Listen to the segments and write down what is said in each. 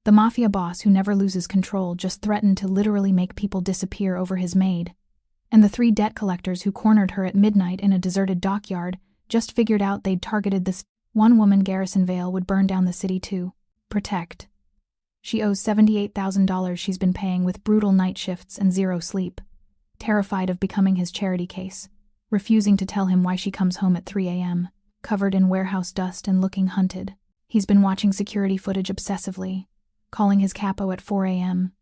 The mafia boss who never loses control just threatened to literally make people disappear over his maid. And the 3 debt collectors who cornered her at midnight in a deserted dockyard just figured out they'd targeted this one woman. Garrison Vale would burn down the city to protect. She owes $78,000 she's been paying with brutal night shifts and 0 sleep. Terrified of becoming his charity case, refusing to tell him why she comes home at 3 a.m., covered in warehouse dust and looking hunted. He's been watching security footage obsessively, calling his capo at 4 a.m.,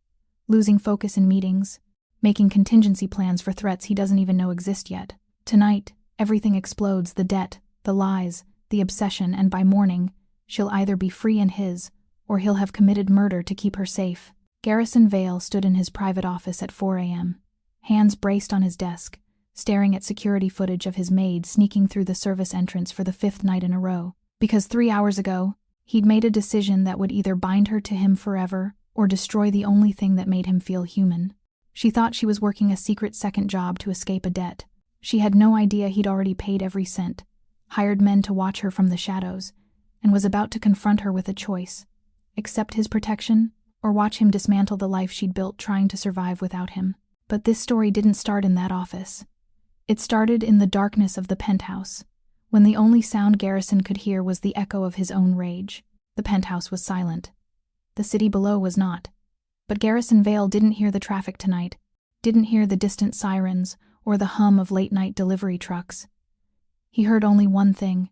losing focus in meetings, making contingency plans for threats he doesn't even know exist yet. Tonight, everything explodes: the debt, the lies, the obsession, and by morning, she'll either be free and his, or he'll have committed murder to keep her safe. Garrison Vale stood in his private office at 4 a.m., hands braced on his desk, staring at security footage of his maid sneaking through the service entrance for the 5th night in a row. Because 3 hours ago, he'd made a decision that would either bind her to him forever or destroy the only thing that made him feel human. She thought she was working a secret second job to escape a debt. She had no idea he'd already paid every cent, hired men to watch her from the shadows, and was about to confront her with a choice: accept his protection or watch him dismantle the life she'd built trying to survive without him. But this story didn't start in that office. It started in the darkness of the penthouse, when the only sound Garrison could hear was the echo of his own rage. The penthouse was silent. The city below was not. But Garrison Vale didn't hear the traffic tonight, didn't hear the distant sirens or the hum of late-night delivery trucks. He heard only one thing: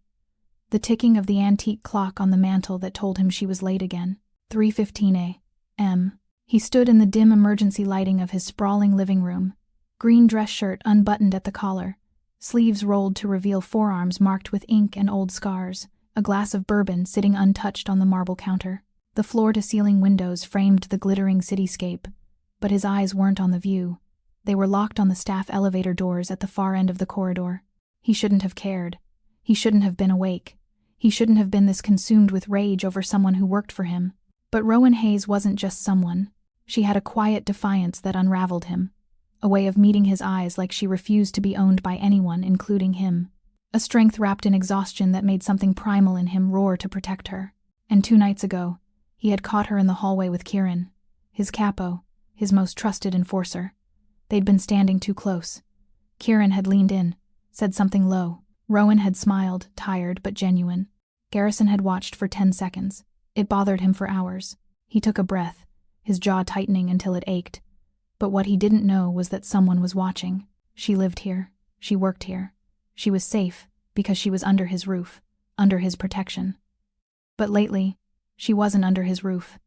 the ticking of the antique clock on the mantel that told him she was late again. 3:15 a.m. He stood in the dim emergency lighting of his sprawling living room, green dress shirt unbuttoned at the collar, sleeves rolled to reveal forearms marked with ink and old scars, a glass of bourbon sitting untouched on the marble counter. The floor-to-ceiling windows framed the glittering cityscape, but his eyes weren't on the view. They were locked on the staff elevator doors at the far end of the corridor. He shouldn't have cared. He shouldn't have been awake. He shouldn't have been this consumed with rage over someone who worked for him. But Rowan Hayes wasn't just someone. She had a quiet defiance that unraveled him, a way of meeting his eyes like she refused to be owned by anyone, including him. A strength wrapped in exhaustion that made something primal in him roar to protect her. And 2 nights ago, he had caught her in the hallway with Kieran, his capo, his most trusted enforcer. They'd been standing too close. Kieran had leaned in, said something low. Rowan had smiled, tired but genuine. Garrison had watched for 10 seconds. It bothered him for hours. He took a breath, his jaw tightening until it ached. But what he didn't know was that someone was watching. She lived here. She worked here. She was safe because she was under his roof, under his protection. But lately, she wasn't under his roof.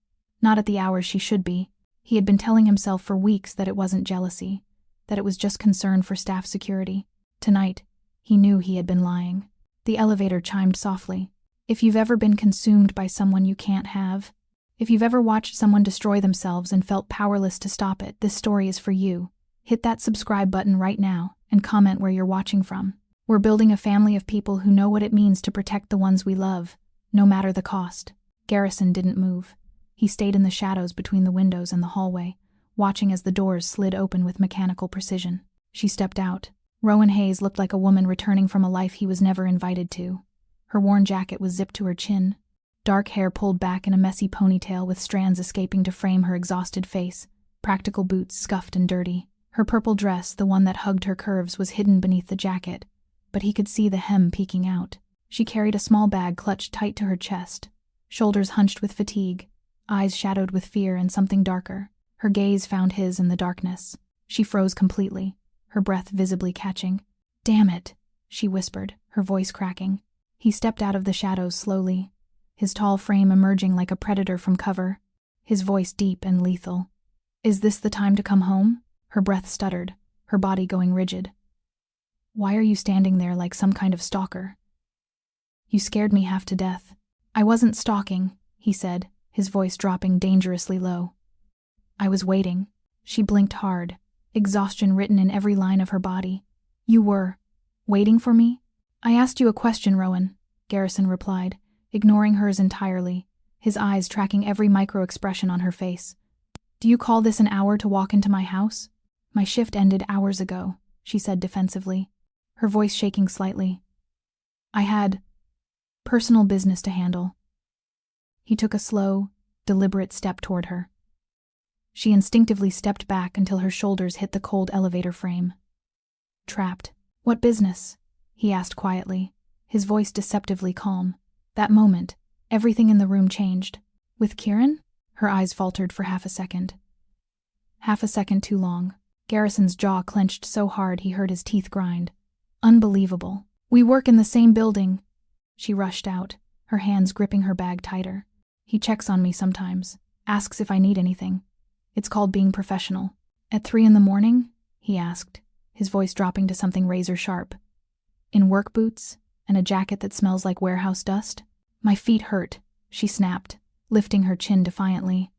Not at the hours she should be. He had been telling himself for weeks that it wasn't jealousy, that it was just concern for staff security. Tonight, he knew he had been lying. The elevator chimed softly. If you've ever been consumed by someone you can't have, if you've ever watched someone destroy themselves and felt powerless to stop it, this story is for you. Hit that subscribe button right now and comment where you're watching from. We're building a family of people who know what it means to protect the ones we love, no matter the cost. Garrison didn't move. He stayed in the shadows between the windows and the hallway, watching as the doors slid open with mechanical precision. She stepped out. Rowan Hayes looked like a woman returning from a life he was never invited to. Her worn jacket was zipped to her chin, dark hair pulled back in a messy ponytail with strands escaping to frame her exhausted face, practical boots scuffed and dirty. Her purple dress, the one that hugged her curves, was hidden beneath the jacket, but he could see the hem peeking out. She carried a small bag clutched tight to her chest, shoulders hunched with fatigue, eyes shadowed with fear and something darker. Her gaze found his in the darkness. She froze completely, her breath visibly catching. "Damn it," she whispered, her voice cracking. He stepped out of the shadows slowly, his tall frame emerging like a predator from cover, his voice deep and lethal. "Is this the time to come home?" Her breath stuttered, her body going rigid. "Why are you standing there like some kind of stalker? You scared me half to death." "I wasn't stalking," he said, his voice dropping dangerously low. "I was waiting." She blinked hard, exhaustion written in every line of her body. "You were waiting for me?" "I asked you a question, Rowan," Garrison replied, ignoring hers entirely, his eyes tracking every micro-expression on her face. "Do you call this an hour to walk into my house?" "My shift ended hours ago," she said defensively, her voice shaking slightly. "I had personal business to handle." He took a slow, deliberate step toward her. She instinctively stepped back until her shoulders hit the cold elevator frame. Trapped. What business? He asked quietly, his voice deceptively calm. That moment, everything in the room changed. With Kieran? Her eyes faltered for half a second. Half a second too long. Garrison's jaw clenched so hard he heard his teeth grind. Unbelievable. We work in the same building. She rushed out, her hands gripping her bag tighter. He checks on me sometimes, asks if I need anything. It's called being professional. At 3 a.m, he asked, his voice dropping to something razor sharp. In work boots and a jacket that smells like warehouse dust? My feet hurt, she snapped, lifting her chin defiantly.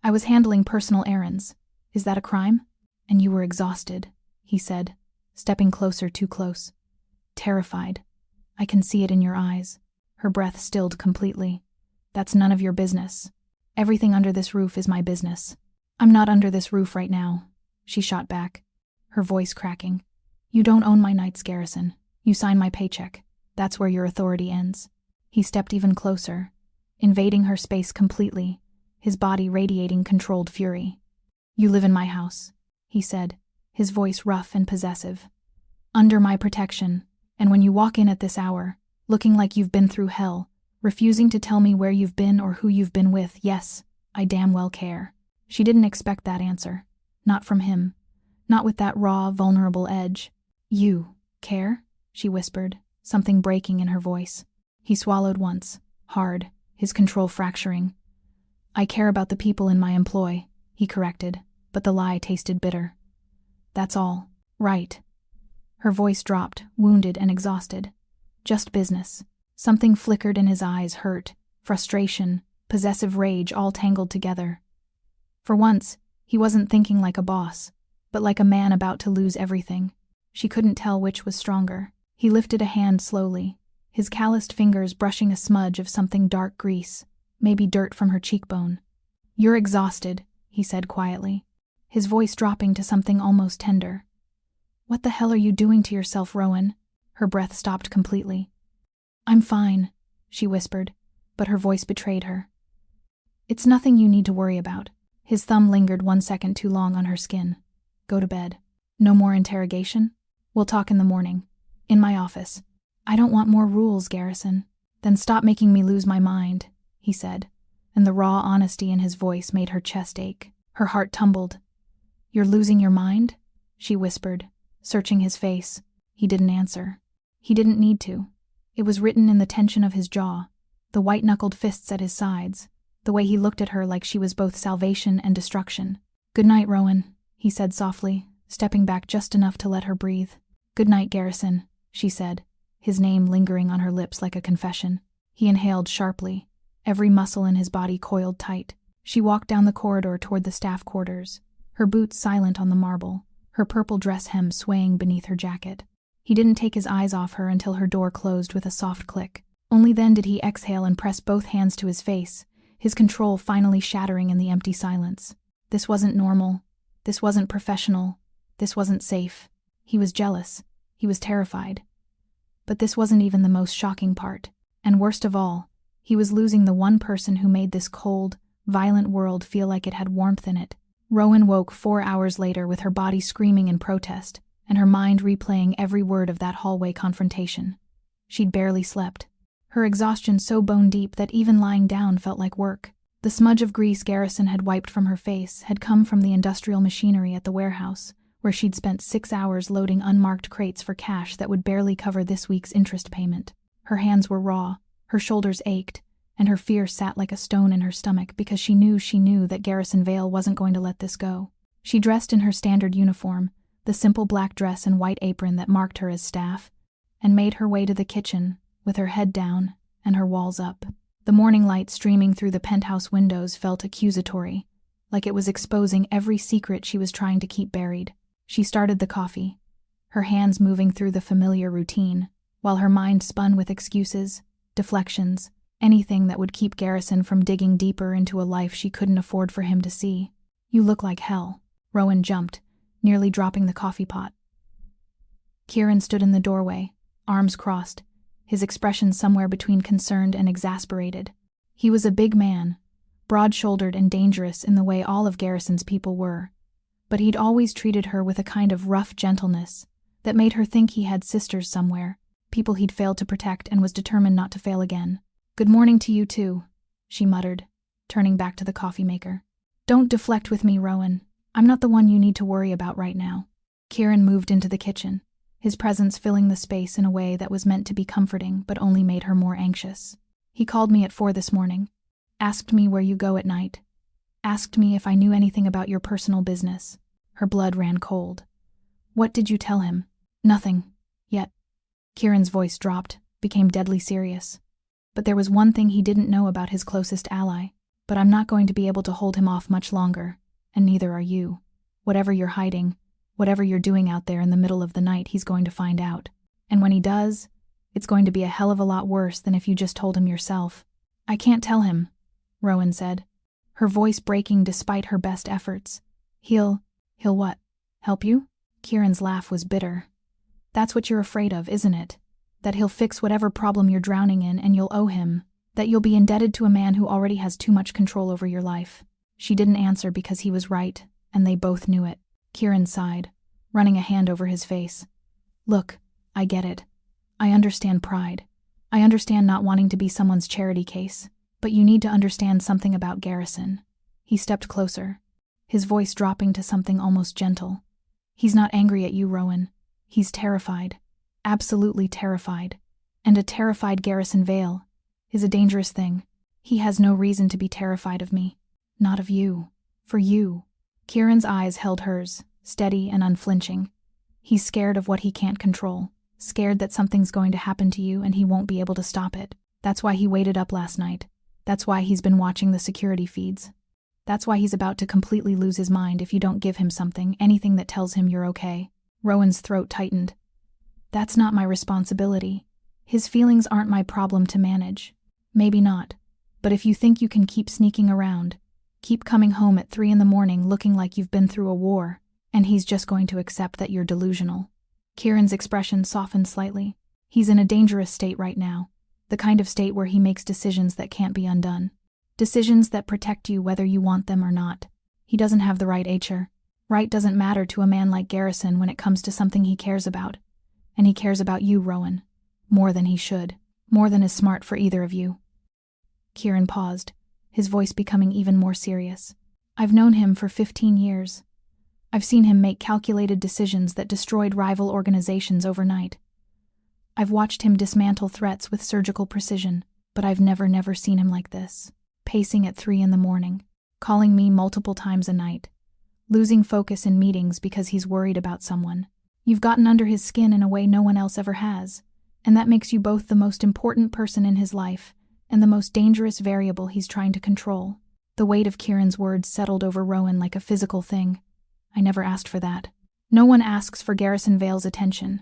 I was handling personal errands. Is that a crime? And you were exhausted, he said, stepping closer, too close. Terrified. I can see it in your eyes. Her breath stilled completely. That's none of your business. Everything under this roof is my business. I'm not under this roof right now, she shot back, her voice cracking. You don't own my nights, Garrison. You sign my paycheck. That's where your authority ends. He stepped even closer, invading her space completely, his body radiating controlled fury. You live in my house, he said, his voice rough and possessive. Under my protection, and when you walk in at this hour, looking like you've been through hell, refusing to tell me where you've been or who you've been with, yes, I damn well care. She didn't expect that answer. Not from him. Not with that raw, vulnerable edge. You care? She whispered, something breaking in her voice. He swallowed once, hard, his control fracturing. I care about the people in my employ, he corrected, but the lie tasted bitter. That's all. Right. Her voice dropped, wounded and exhausted. Just business. Something flickered in his eyes, hurt, frustration, possessive rage all tangled together. For once, he wasn't thinking like a boss, but like a man about to lose everything. She couldn't tell which was stronger. He lifted a hand slowly, his calloused fingers brushing a smudge of something dark grease, maybe dirt from her cheekbone. You're exhausted, he said quietly, his voice dropping to something almost tender. What the hell are you doing to yourself, Rowan? Her breath stopped completely. I'm fine, she whispered, but her voice betrayed her. It's nothing you need to worry about. His thumb lingered 1 second too long on her skin. Go to bed. No more interrogation? We'll talk in the morning. In my office. I don't want more rules, Garrison. Then stop making me lose my mind, he said, and the raw honesty in his voice made her chest ache. Her heart tumbled. You're losing your mind? She whispered, searching his face. He didn't answer. He didn't need to. It was written in the tension of his jaw, the white-knuckled fists at his sides, the way he looked at her like she was both salvation and destruction. Good night, Rowan, he said softly, stepping back just enough to let her breathe. Good night, Garrison, she said, his name lingering on her lips like a confession. He inhaled sharply, every muscle in his body coiled tight. She walked down the corridor toward the staff quarters, her boots silent on the marble, her purple dress hem swaying beneath her jacket. He didn't take his eyes off her until her door closed with a soft click. Only then did he exhale and press both hands to his face, his control finally shattering in the empty silence. This wasn't normal. This wasn't professional. This wasn't safe. He was jealous. He was terrified. But this wasn't even the most shocking part. And worst of all, he was losing the one person who made this cold, violent world feel like it had warmth in it. Rowan woke 4 hours later with her body screaming in protest, and her mind replaying every word of that hallway confrontation. She'd barely slept. Her exhaustion so bone-deep that even lying down felt like work. The smudge of grease Garrison had wiped from her face had come from the industrial machinery at the warehouse, where she'd spent 6 hours loading unmarked crates for cash that would barely cover this week's interest payment. Her hands were raw, her shoulders ached, and her fear sat like a stone in her stomach because she knew that Garrison Vale wasn't going to let this go. She dressed in her standard uniform, the simple black dress and white apron that marked her as staff, and made her way to the kitchen, with her head down and her walls up. The morning light streaming through the penthouse windows felt accusatory, like it was exposing every secret she was trying to keep buried. She started the coffee, her hands moving through the familiar routine, while her mind spun with excuses, deflections, anything that would keep Garrison from digging deeper into a life she couldn't afford for him to see. You look like hell. Rowan jumped, nearly dropping the coffee pot. Kieran stood in the doorway, arms crossed, his expression somewhere between concerned and exasperated. He was a big man, broad-shouldered and dangerous in the way all of Garrison's people were. But he'd always treated her with a kind of rough gentleness that made her think he had sisters somewhere, people he'd failed to protect and was determined not to fail again. "Good morning to you too," she muttered, turning back to the coffee maker. "Don't deflect with me, Rowan. I'm not the one you need to worry about right now." Kieran moved into the kitchen, his presence filling the space in a way that was meant to be comforting but only made her more anxious. "He called me at 4 this morning, asked me where you go at night, asked me if I knew anything about your personal business." Her blood ran cold. "What did you tell him?" "Nothing. Yet." Kieran's voice dropped, became deadly serious. "But there was one thing he didn't know about his closest ally. But I'm not going to be able to hold him off much longer, and neither are you. Whatever you're hiding, whatever you're doing out there in the middle of the night, he's going to find out. And when he does, it's going to be a hell of a lot worse than if you just told him yourself." "I can't tell him," Rowan said, her voice breaking despite her best efforts. He'll what? Help you?" Kieran's laugh was bitter. "That's what you're afraid of, isn't it? That he'll fix whatever problem you're drowning in and you'll owe him. That you'll be indebted to a man who already has too much control over your life." She didn't answer because he was right, and they both knew it. Kieran sighed, running a hand over his face. "Look, I get it. I understand pride. I understand not wanting to be someone's charity case. But you need to understand something about Garrison." He stepped closer, his voice dropping to something almost gentle. "He's not angry at you, Rowan. He's terrified. Absolutely terrified. And a terrified Garrison Vale is a dangerous thing. He has no reason to be terrified of me. Not of you. For you." Kieran's eyes held hers, steady and unflinching. "He's scared of what he can't control. Scared that something's going to happen to you and he won't be able to stop it. That's why he waited up last night. That's why he's been watching the security feeds. That's why he's about to completely lose his mind if you don't give him something, anything that tells him you're okay." Rowan's throat tightened. "That's not my responsibility. His feelings aren't my problem to manage. Maybe not. But if you think you can keep sneaking around, keep coming home at 3 in the morning looking like you've been through a war, and he's just going to accept that you're delusional." Kieran's expression softened slightly. "He's in a dangerous state right now. The kind of state where he makes decisions that can't be undone. Decisions that protect you whether you want them or not. He doesn't have the right nature. Right doesn't matter to a man like Garrison when it comes to something he cares about. And he cares about you, Rowan. More than he should. More than is smart for either of you." Kieran paused, his voice becoming even more serious. "I've known him for 15 years. I've seen him make calculated decisions that destroyed rival organizations overnight. I've watched him dismantle threats with surgical precision, but I've never seen him like this. Pacing at 3 in the morning, calling me multiple times a night, losing focus in meetings because he's worried about someone. You've gotten under his skin in a way no one else ever has, and that makes you both the most important person in his life and the most dangerous variable he's trying to control." The weight of Kieran's words settled over Rowan like a physical thing. "I never asked for that. No one asks for Garrison Vale's attention.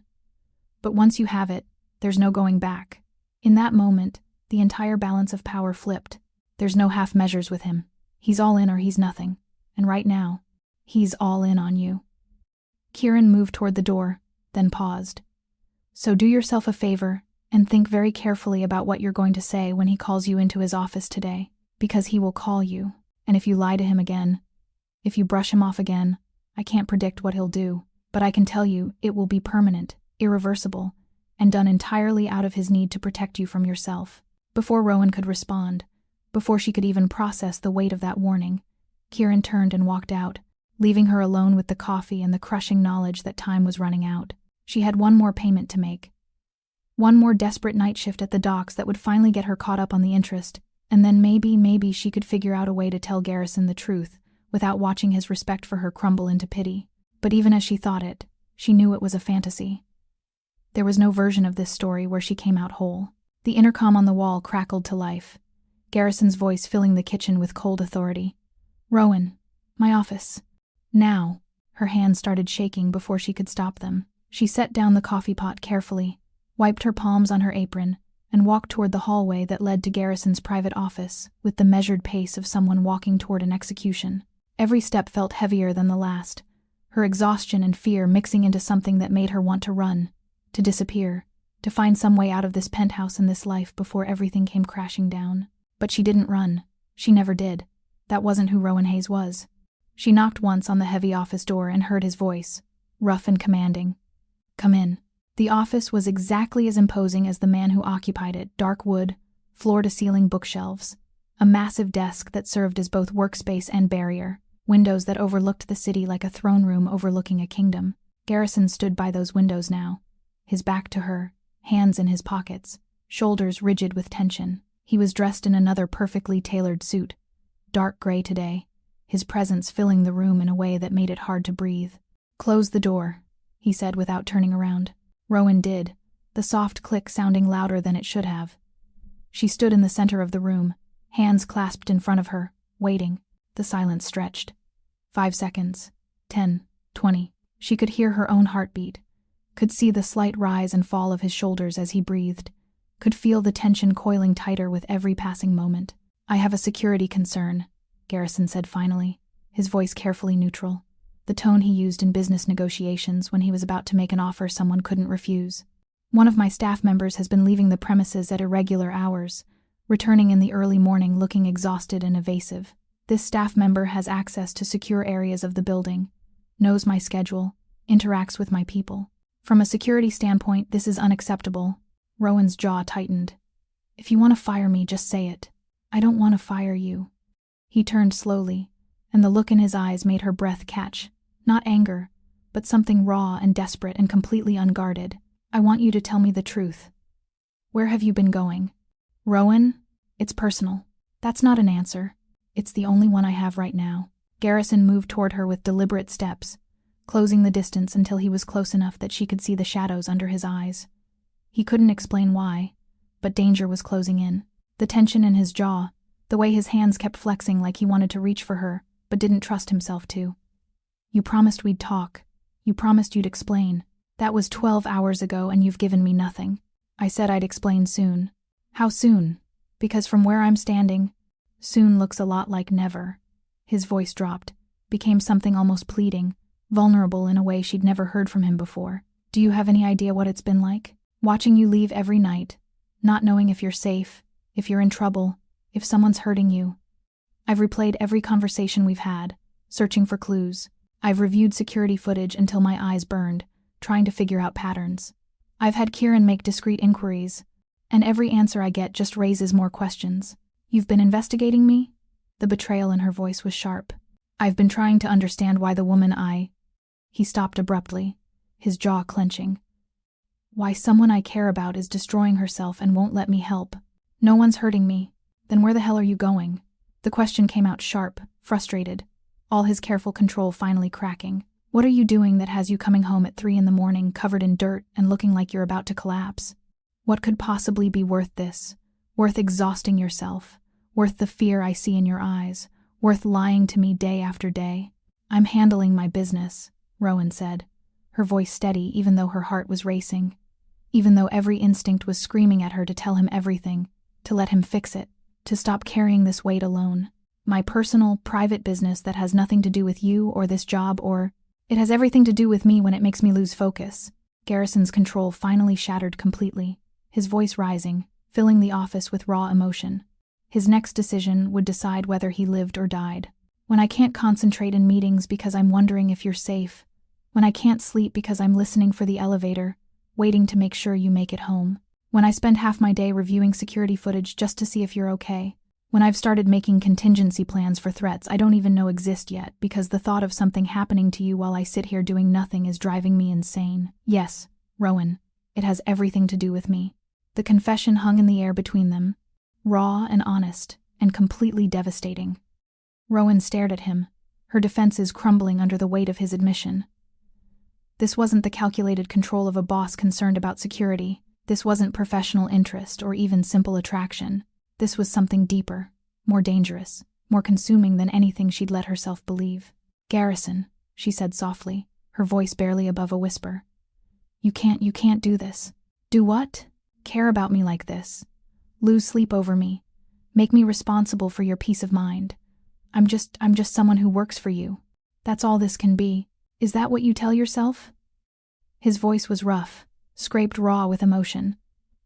But once you have it, there's no going back." In that moment, the entire balance of power flipped. There's no half measures with him. He's all in or he's nothing. And right now, he's all in on you. Kieran moved toward the door, then paused. "So do yourself a favor and think very carefully about what you're going to say when he calls you into his office today, because he will call you. And if you lie to him again, if you brush him off again, I can't predict what he'll do, but I can tell you it will be permanent, irreversible, and done entirely out of his need to protect you from yourself." Before Rowan could respond, before she could even process the weight of that warning, Kieran turned and walked out, leaving her alone with the coffee and the crushing knowledge that time was running out. She had one more payment to make. One more desperate night shift at the docks that would finally get her caught up on the interest, and then maybe she could figure out a way to tell Garrison the truth without watching his respect for her crumble into pity. But even as she thought it, she knew it was a fantasy. There was no version of this story where she came out whole. The intercom on the wall crackled to life, Garrison's voice filling the kitchen with cold authority. "Rowan, my office. Now." Her hands started shaking before she could stop them. She set down the coffee pot carefully, wiped her palms on her apron, and walked toward the hallway that led to Garrison's private office with the measured pace of someone walking toward an execution. Every step felt heavier than the last, her exhaustion and fear mixing into something that made her want to run, to disappear, to find some way out of this penthouse and this life before everything came crashing down. But she didn't run. She never did. That wasn't who Rowan Hayes was. She knocked once on the heavy office door and heard his voice, rough and commanding. "Come in." The office was exactly as imposing as the man who occupied it, dark wood, floor-to-ceiling bookshelves, a massive desk that served as both workspace and barrier, windows that overlooked the city like a throne room overlooking a kingdom. Garrison stood by those windows now, his back to her, hands in his pockets, shoulders rigid with tension. He was dressed in another perfectly tailored suit, dark gray today, his presence filling the room in a way that made it hard to breathe. "Close the door," he said without turning around. Rowan did, the soft click sounding louder than it should have. She stood in the center of the room, hands clasped in front of her, waiting. The silence stretched. 5 seconds. 10, 20. She could hear her own heartbeat, could see the slight rise and fall of his shoulders as he breathed, could feel the tension coiling tighter with every passing moment. "I have a security concern," Garrison said finally, his voice carefully neutral, the tone he used in business negotiations when he was about to make an offer someone couldn't refuse. "One of my staff members has been leaving the premises at irregular hours, returning in the early morning looking exhausted and evasive. This staff member has access to secure areas of the building, knows my schedule, interacts with my people. From a security standpoint, this is unacceptable." Rowan's jaw tightened. "If you want to fire me, just say it." "I don't want to fire you." He turned slowly, and the look in his eyes made her breath catch. Not anger, but something raw and desperate and completely unguarded. "I want you to tell me the truth. Where have you been going?" "Rowan, it's personal." "That's not an answer. It's the only one I have right now." Garrison moved toward her with deliberate steps, closing the distance until he was close enough that she could see the shadows under his eyes. He couldn't explain why, but danger was closing in. The tension in his jaw, the way his hands kept flexing like he wanted to reach for her, but didn't trust himself to. "You promised we'd talk. You promised you'd explain. That was 12 hours ago and you've given me nothing." "I said I'd explain soon." "How soon? Because from where I'm standing, soon looks a lot like never." His voice dropped, became something almost pleading, vulnerable in a way she'd never heard from him before. "Do you have any idea what it's been like? Watching you leave every night, not knowing if you're safe, if you're in trouble, if someone's hurting you. I've replayed every conversation we've had, searching for clues. I've reviewed security footage until my eyes burned, trying to figure out patterns. I've had Kieran make discreet inquiries, and every answer I get just raises more questions. You've been investigating me?" The betrayal in her voice was sharp. "I've been trying to understand why the woman He stopped abruptly, his jaw clenching. "Why someone I care about is destroying herself and won't let me help. No one's hurting me. Then where the hell are you going?" The question came out sharp, frustrated, all his careful control finally cracking. "What are you doing that has you coming home at 3 in the morning covered in dirt and looking like you're about to collapse? What could possibly be worth this? Worth exhausting yourself? Worth the fear I see in your eyes? Worth lying to me day after day?" "I'm handling my business," Rowan said, her voice steady even though her heart was racing, even though every instinct was screaming at her to tell him everything, to let him fix it, to stop carrying this weight alone. "My personal, private business that has nothing to do with you or this job or... It has everything to do with me when it makes me lose focus." Garrison's control finally shattered completely, his voice rising, filling the office with raw emotion. His next decision would decide whether he lived or died. "When I can't concentrate in meetings because I'm wondering if you're safe, when I can't sleep because I'm listening for the elevator, waiting to make sure you make it home. When I spend half my day reviewing security footage just to see if you're okay. When I've started making contingency plans for threats I don't even know exist yet because the thought of something happening to you while I sit here doing nothing is driving me insane. Yes, Rowan, it has everything to do with me." The confession hung in the air between them, raw and honest, and completely devastating. Rowan stared at him, her defenses crumbling under the weight of his admission. This wasn't the calculated control of a boss concerned about security. This wasn't professional interest or even simple attraction. This was something deeper, more dangerous, more consuming than anything she'd let herself believe. "Garrison," she said softly, her voice barely above a whisper. You can't do this." "Do what?" "Care about me like this. Lose sleep over me. Make me responsible for your peace of mind. I'm just someone who works for you. That's all this can be. Is that what you tell yourself?" His voice was rough, scraped raw with emotion.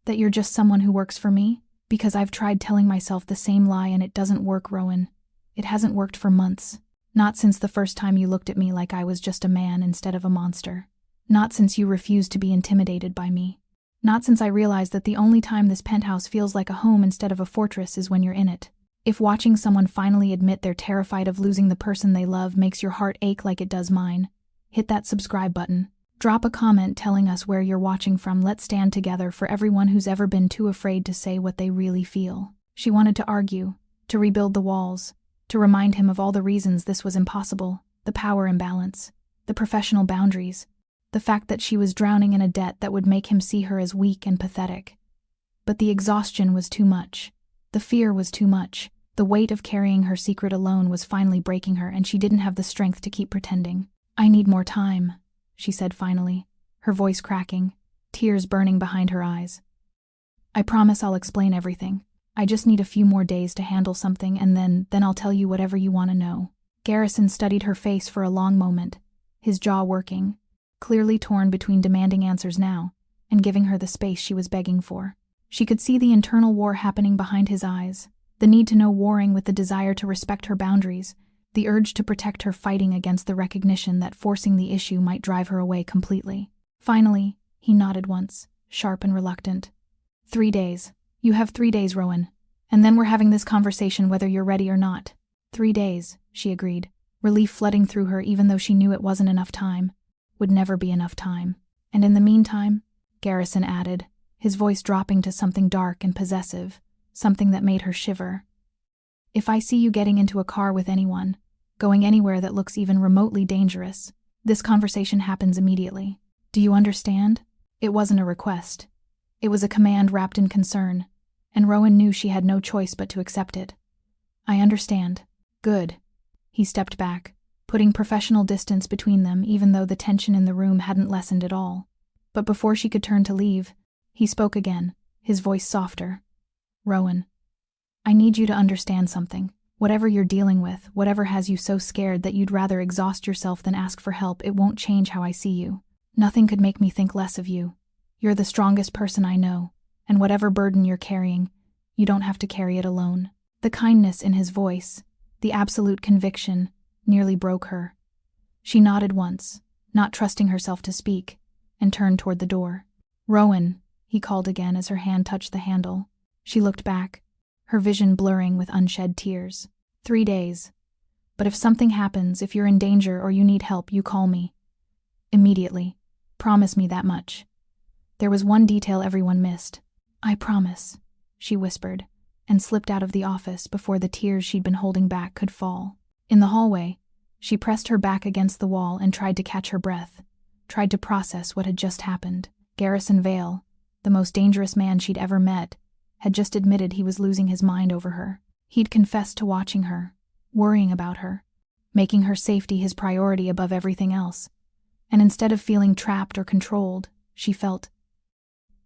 "That you're just someone who works for me? Because I've tried telling myself the same lie and it doesn't work, Rowan. It hasn't worked for months. Not since the first time you looked at me like I was just a man instead of a monster. Not since you refused to be intimidated by me. Not since I realized that the only time this penthouse feels like a home instead of a fortress is when you're in it. If watching someone finally admit they're terrified of losing the person they love makes your heart ache like it does mine, hit that subscribe button. Drop a comment telling us where you're watching from. Let's stand together for everyone who's ever been too afraid to say what they really feel. She wanted to argue, to rebuild the walls, to remind him of all the reasons this was impossible, the power imbalance, the professional boundaries, the fact that she was drowning in a debt that would make him see her as weak and pathetic. But the exhaustion was too much. The fear was too much. The weight of carrying her secret alone was finally breaking her, and she didn't have the strength to keep pretending. "I need more time," she said finally, her voice cracking, tears burning behind her eyes. "I promise I'll explain everything. I just need a few more days to handle something, and then I'll tell you whatever you want to know." Garrison studied her face for a long moment, his jaw working, clearly torn between demanding answers now and giving her the space she was begging for. She could see the internal war happening behind his eyes, the need to know warring with the desire to respect her boundaries, the urge to protect her fighting against the recognition that forcing the issue might drive her away completely. Finally, he nodded once, sharp and reluctant. 3 days. You have 3 days, Rowan. And then we're having this conversation whether you're ready or not. 3 days, she agreed, relief flooding through her even though she knew it wasn't enough time. Would never be enough time. And in the meantime, Garrison added, his voice dropping to something dark and possessive, something that made her shiver. "If I see you getting into a car with anyone, going anywhere that looks even remotely dangerous, this conversation happens immediately. Do you understand?" It wasn't a request. It was a command wrapped in concern, and Rowan knew she had no choice but to accept it. "I understand." "Good." He stepped back, putting professional distance between them even though the tension in the room hadn't lessened at all. But before she could turn to leave, he spoke again, his voice softer. "Rowan, I need you to understand something. Whatever you're dealing with, whatever has you so scared that you'd rather exhaust yourself than ask for help, it won't change how I see you. Nothing could make me think less of you. You're the strongest person I know, and whatever burden you're carrying, you don't have to carry it alone." The kindness in his voice, the absolute conviction, nearly broke her. She nodded once, not trusting herself to speak, and turned toward the door. "Rowan," he called again as her hand touched the handle. She looked back, her vision blurring with unshed tears. 3 days. But if something happens, if you're in danger or you need help, you call me. Immediately. Promise me that much." There was one detail everyone missed. "I promise," she whispered, and slipped out of the office before the tears she'd been holding back could fall. In the hallway, she pressed her back against the wall and tried to catch her breath, tried to process what had just happened. Garrison Vale, the most dangerous man she'd ever met, had just admitted he was losing his mind over her. He'd confessed to watching her, worrying about her, making her safety his priority above everything else. And instead of feeling trapped or controlled, she felt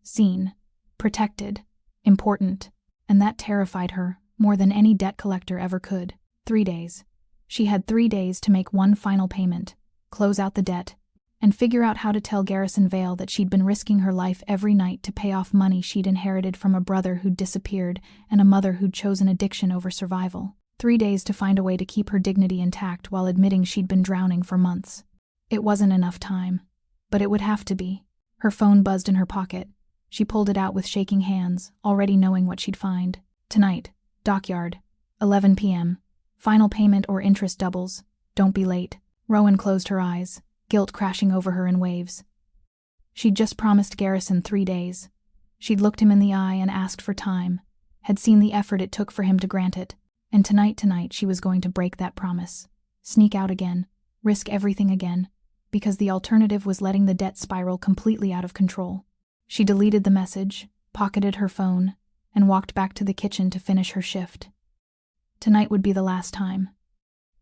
seen, protected, important, and that terrified her more than any debt collector ever could. 3 days. She had 3 days to make one final payment, close out the debt, and figure out how to tell Garrison Vale that she'd been risking her life every night to pay off money she'd inherited from a brother who'd disappeared and a mother who'd chosen addiction over survival. 3 days to find a way to keep her dignity intact while admitting she'd been drowning for months. It wasn't enough time, but it would have to be. Her phone buzzed in her pocket. She pulled it out with shaking hands, already knowing what she'd find. "Tonight, Dockyard, 11 p.m. Final payment or interest doubles. Don't be late." Rowan closed her eyes, guilt crashing over her in waves. She'd just promised Garrison 3 days. She'd looked him in the eye and asked for time, had seen the effort it took for him to grant it, and tonight she was going to break that promise, sneak out again, risk everything again, because the alternative was letting the debt spiral completely out of control. She deleted the message, pocketed her phone, and walked back to the kitchen to finish her shift. Tonight would be the last time.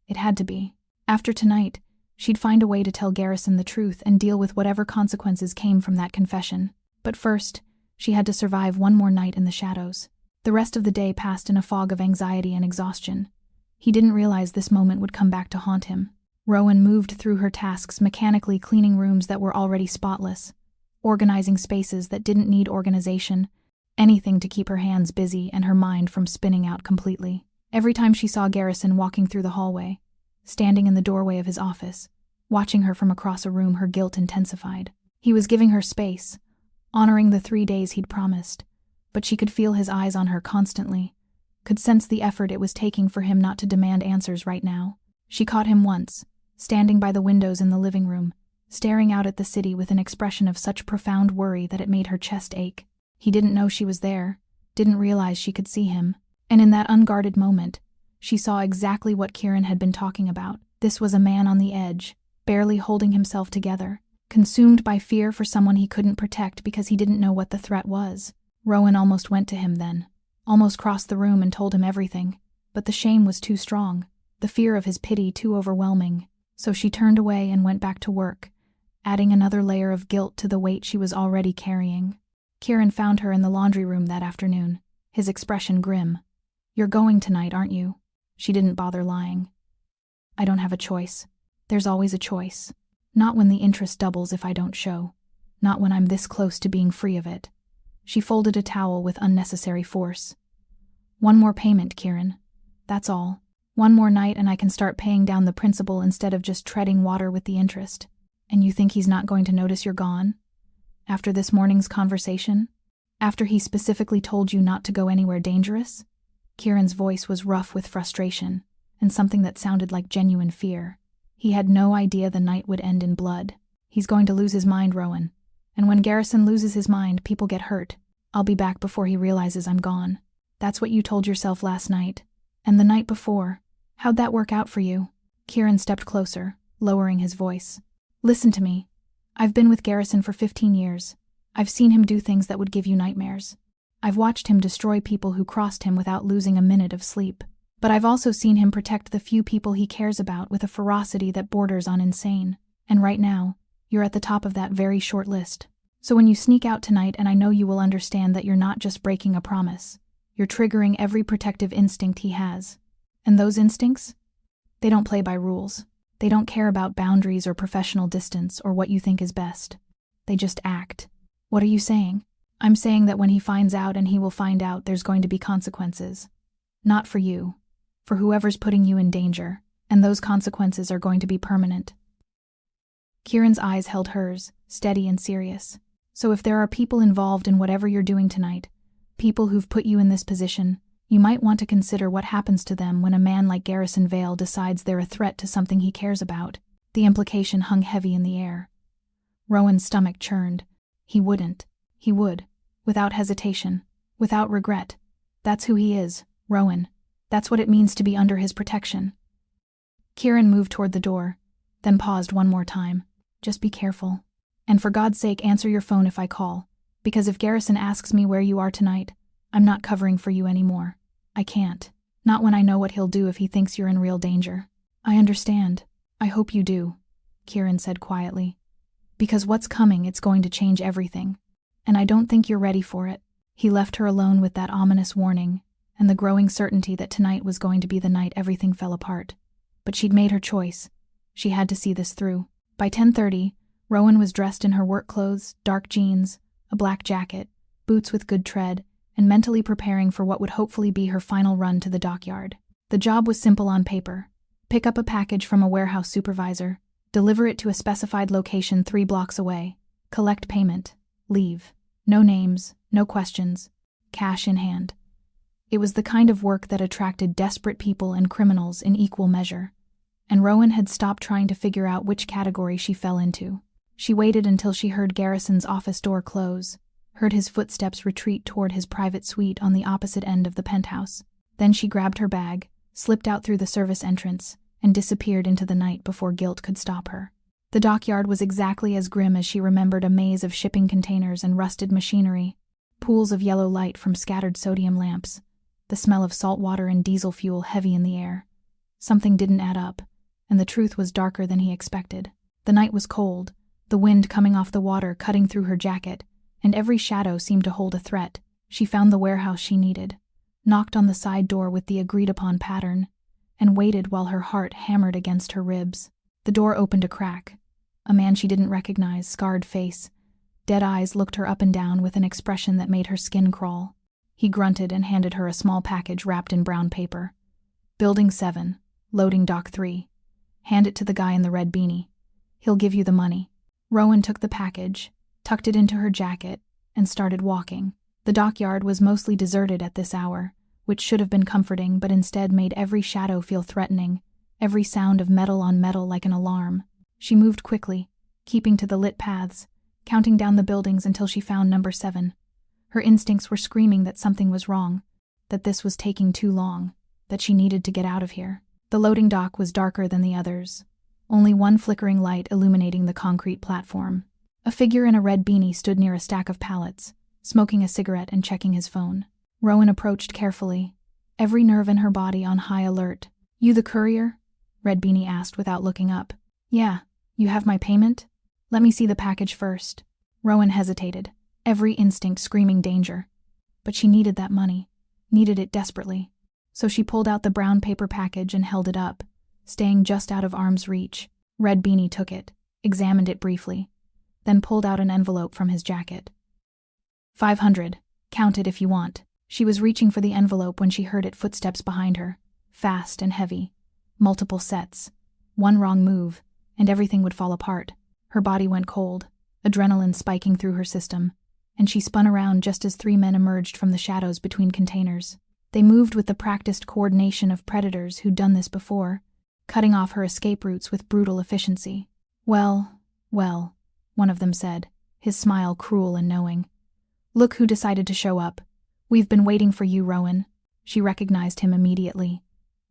It had to be. After tonight, she'd find a way to tell Garrison the truth and deal with whatever consequences came from that confession. But first, she had to survive one more night in the shadows. The rest of the day passed in a fog of anxiety and exhaustion. He didn't realize this moment would come back to haunt him. Rowan moved through her tasks, mechanically cleaning rooms that were already spotless, organizing spaces that didn't need organization, anything to keep her hands busy and her mind from spinning out completely. Every time she saw Garrison walking through the hallway, standing in the doorway of his office, watching her from across a room, her guilt intensified. He was giving her space, honoring the 3 days he'd promised, but she could feel his eyes on her constantly, could sense the effort it was taking for him not to demand answers right now. She caught him once, standing by the windows in the living room, staring out at the city with an expression of such profound worry that it made her chest ache. He didn't know she was there, didn't realize she could see him, and in that unguarded moment, she saw exactly what Kieran had been talking about. This was a man on the edge, barely holding himself together, consumed by fear for someone he couldn't protect because he didn't know what the threat was. Rowan almost went to him then, almost crossed the room and told him everything, but the shame was too strong, the fear of his pity too overwhelming, so she turned away and went back to work, adding another layer of guilt to the weight she was already carrying. Kieran found her in the laundry room that afternoon, his expression grim. "You're going tonight, aren't you?" She didn't bother lying. "I don't have a choice. There's always a choice. Not when the interest doubles if I don't show. Not when I'm this close to being free of it." She folded a towel with unnecessary force. "One more payment, Kieran. That's all. One more night and I can start paying down the principal instead of just treading water with the interest. And you think he's not going to notice you're gone? After this morning's conversation? After he specifically told you not to go anywhere dangerous?" Kieran's voice was rough with frustration, and something that sounded like genuine fear. He had no idea the night would end in blood. "He's going to lose his mind, Rowan. And when Garrison loses his mind, people get hurt. I'll be back before he realizes I'm gone. That's what you told yourself last night. And the night before. How'd that work out for you?" Kieran stepped closer, lowering his voice. "Listen to me. I've been with Garrison for 15 years. I've seen him do things that would give you nightmares. I've watched him destroy people who crossed him without losing a minute of sleep. But I've also seen him protect the few people he cares about with a ferocity that borders on insane. And right now, you're at the top of that very short list. So when you sneak out tonight, and I know you will understand that you're not just breaking a promise, you're triggering every protective instinct he has. And those instincts? They don't play by rules. They don't care about boundaries or professional distance or what you think is best. They just act. What are you saying?" "I'm saying that when he finds out, and he will find out, there's going to be consequences. Not for you. For whoever's putting you in danger. And those consequences are going to be permanent." Kieran's eyes held hers, steady and serious. "So if there are people involved in whatever you're doing tonight, people who've put you in this position, you might want to consider what happens to them when a man like Garrison Vale decides they're a threat to something he cares about." The implication hung heavy in the air. Rowan's stomach churned. He wouldn't. He would. Without hesitation. Without regret. That's who he is, Rowan. That's what it means to be under his protection. Kieran moved toward the door, then paused one more time. "Just be careful. And for God's sake, answer your phone if I call. Because if Garrison asks me where you are tonight, I'm not covering for you anymore. I can't. Not when I know what he'll do if he thinks you're in real danger." "I understand. I hope you do," Kieran said quietly. "Because what's coming, it's going to change everything. And I don't think you're ready for it." He left her alone with that ominous warning, and the growing certainty that tonight was going to be the night everything fell apart. But she'd made her choice. She had to see this through. By 10:30, Rowan was dressed in her work clothes, dark jeans, a black jacket, boots with good tread, and mentally preparing for what would hopefully be her final run to the dockyard. The job was simple on paper. Pick up a package from a warehouse supervisor, deliver it to a specified location 3 blocks away, collect payment, leave. No names, no questions, cash in hand. It was the kind of work that attracted desperate people and criminals in equal measure, and Rowan had stopped trying to figure out which category she fell into. She waited until she heard Garrison's office door close, heard his footsteps retreat toward his private suite on the opposite end of the penthouse. Then she grabbed her bag, slipped out through the service entrance, and disappeared into the night before guilt could stop her. The dockyard was exactly as grim as she remembered, a maze of shipping containers and rusted machinery, pools of yellow light from scattered sodium lamps, the smell of salt water and diesel fuel heavy in the air. Something didn't add up, and the truth was darker than he expected. The night was cold, the wind coming off the water cutting through her jacket, and every shadow seemed to hold a threat. She found the warehouse she needed, knocked on the side door with the agreed-upon pattern, and waited while her heart hammered against her ribs. The door opened a crack. A man she didn't recognize, scarred face, dead eyes, looked her up and down with an expression that made her skin crawl. He grunted and handed her a small package wrapped in brown paper. Building 7, loading dock 3. Hand it to the guy in the red beanie. He'll give you the money. Rowan took the package, tucked it into her jacket, and started walking. The dockyard was mostly deserted at this hour, which should have been comforting but instead made every shadow feel threatening, every sound of metal on metal like an alarm. She moved quickly, keeping to the lit paths, counting down the buildings until she found number 7. Her instincts were screaming that something was wrong, that this was taking too long, that she needed to get out of here. The loading dock was darker than the others, only one flickering light illuminating the concrete platform. A figure in a red beanie stood near a stack of pallets, smoking a cigarette and checking his phone. Rowan approached carefully, every nerve in her body on high alert. "You the courier?" Red Beanie asked without looking up. "Yeah, you have my payment? Let me see the package first." Rowan hesitated, every instinct screaming danger. But she needed that money, needed it desperately. So she pulled out the brown paper package and held it up, staying just out of arm's reach. Red Beanie took it, examined it briefly, then pulled out an envelope from his jacket. 500, count it if you want. She was reaching for the envelope when she heard footsteps behind her, fast and heavy, multiple sets. One wrong move, and everything would fall apart. Her body went cold, adrenaline spiking through her system, and she spun around just as 3 men emerged from the shadows between containers. They moved with the practiced coordination of predators who'd done this before, cutting off her escape routes with brutal efficiency. Well, one of them said, his smile cruel and knowing. "Look who decided to show up. We've been waiting for you, Rowan." She recognized him immediately.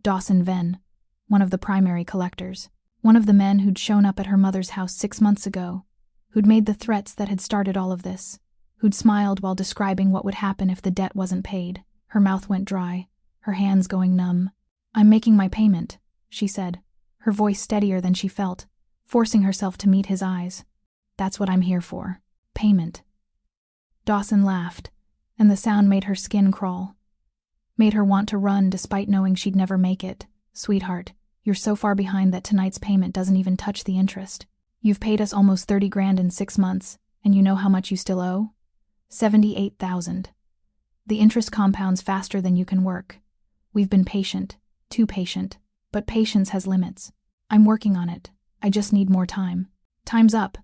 Dawson Venn, one of the primary collectors. One of the men who'd shown up at her mother's house 6 months ago, who'd made the threats that had started all of this, who'd smiled while describing what would happen if the debt wasn't paid. Her mouth went dry, her hands going numb. "I'm making my payment," she said, her voice steadier than she felt, forcing herself to meet his eyes. "That's what I'm here for. Payment." Dawson laughed, and the sound made her skin crawl. Made her want to run despite knowing she'd never make it. "Sweetheart, you're so far behind that tonight's payment doesn't even touch the interest. You've paid us almost 30 grand in 6 months, and you know how much you still owe? 78,000. The interest compounds faster than you can work. We've been patient, too patient, but patience has limits. I'm working on it. I just need more time." "Time's up."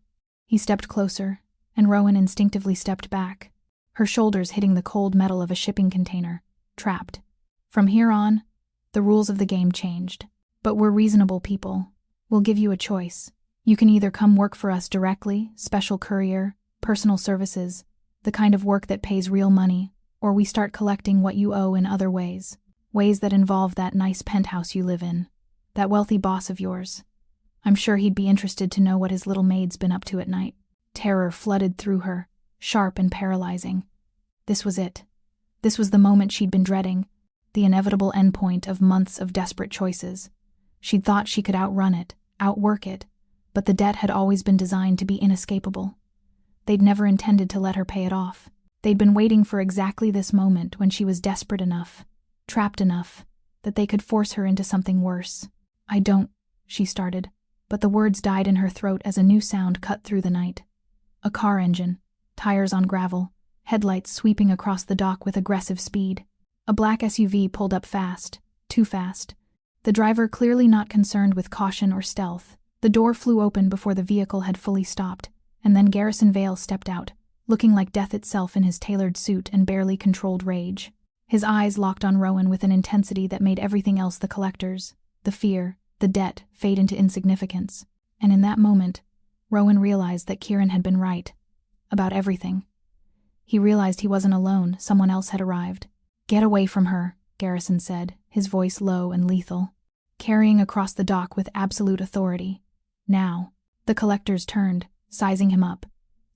He stepped closer, and Rowan instinctively stepped back, her shoulders hitting the cold metal of a shipping container, trapped. From here on, the rules of the game changed. "But we're reasonable people. We'll give you a choice. You can either come work for us directly, special courier, personal services, the kind of work that pays real money, or we start collecting what you owe in other ways. Ways that involve that nice penthouse you live in, that wealthy boss of yours. I'm sure he'd be interested to know what his little maid's been up to at night." Terror flooded through her, sharp and paralyzing. This was it. This was the moment she'd been dreading, the inevitable endpoint of months of desperate choices. She'd thought she could outrun it, outwork it, but the debt had always been designed to be inescapable. They'd never intended to let her pay it off. They'd been waiting for exactly this moment when she was desperate enough, trapped enough, that they could force her into something worse. "I don't," she started, but the words died in her throat as a new sound cut through the night. A car engine, tires on gravel, headlights sweeping across the dock with aggressive speed. A black SUV pulled up fast, too fast. The driver clearly not concerned with caution or stealth. The door flew open before the vehicle had fully stopped, and then Garrison Vale stepped out, looking like death itself in his tailored suit and barely controlled rage. His eyes locked on Rowan with an intensity that made everything else the collectors, the fear, the debt, fade into insignificance. And in that moment, Rowan realized that Kieran had been right. About everything. He realized he wasn't alone, someone else had arrived. "Get away from her," Garrison said, his voice low and lethal, carrying across the dock with absolute authority. Now, the collectors turned, sizing him up,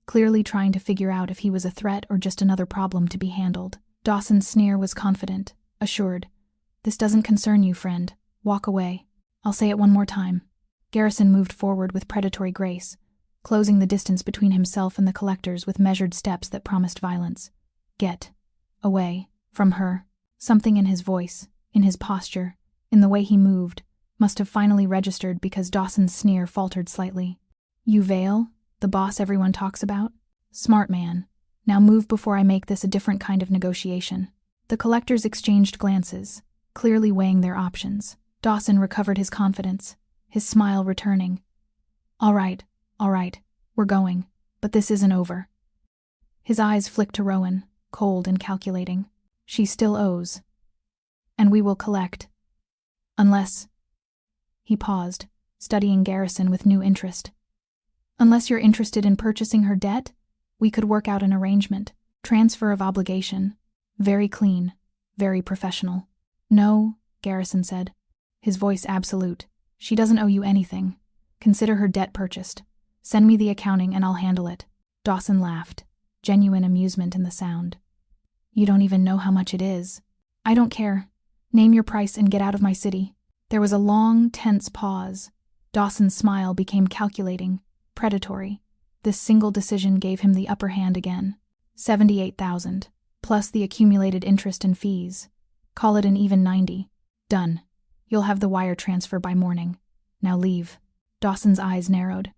clearly trying to figure out if he was a threat or just another problem to be handled. Dawson's sneer was confident, assured. "This doesn't concern you, friend. Walk away." "I'll say it one more time." Garrison moved forward with predatory grace, closing the distance between himself and the collectors with measured steps that promised violence. "Get away from her." Something in his voice, in his posture, in the way he moved, must have finally registered because Dawson's sneer faltered slightly. "You Vale? The boss everyone talks about? Smart man. Now move before I make this a different kind of negotiation." The collectors exchanged glances, clearly weighing their options. Dawson recovered his confidence, his smile returning. All right, we're going, but this isn't over. His eyes flicked to Rowan, cold and calculating. She still owes. And we will collect. Unless... He paused, studying Garrison with new interest. Unless you're interested in purchasing her debt, we could work out an arrangement. Transfer of obligation. Very clean, very professional. No, Garrison said, his voice absolute. She doesn't owe you anything. Consider her debt purchased. Send me the accounting and I'll handle it. Dawson laughed, genuine amusement in the sound. You don't even know how much it is. I don't care. Name your price and get out of my city. There was a long, tense pause. Dawson's smile became calculating, predatory. This single decision gave him the upper hand again. 78,000, plus the accumulated interest and fees. Call it an even 90. Done. You'll have the wire transfer by morning. Now leave. Dawson's eyes narrowed.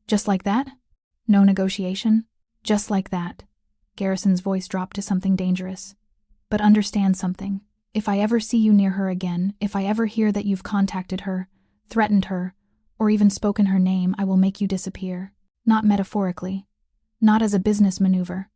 Just like that? No negotiation? Just like that. Garrison's voice dropped to something dangerous. But understand something. If I ever see you near her again, if I ever hear that you've contacted her, threatened her, or even spoken her name, I will make you disappear. Not metaphorically. Not as a business maneuver.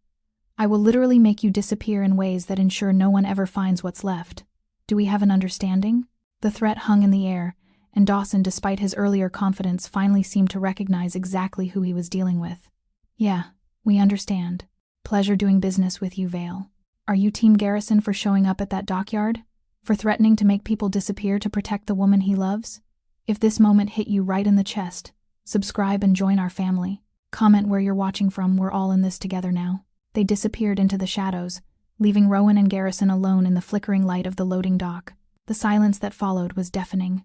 I will literally make you disappear in ways that ensure no one ever finds what's left. Do we have an understanding? The threat hung in the air, and Dawson, despite his earlier confidence, finally seemed to recognize exactly who he was dealing with. Yeah, we understand. Pleasure doing business with you, Vale. Are you Team Garrison for showing up at that dockyard? For threatening to make people disappear to protect the woman he loves? If this moment hit you right in the chest, subscribe and join our family. Comment where you're watching from. We're all in this together now. They disappeared into the shadows, leaving Rowan and Garrison alone in the flickering light of the loading dock. The silence that followed was deafening.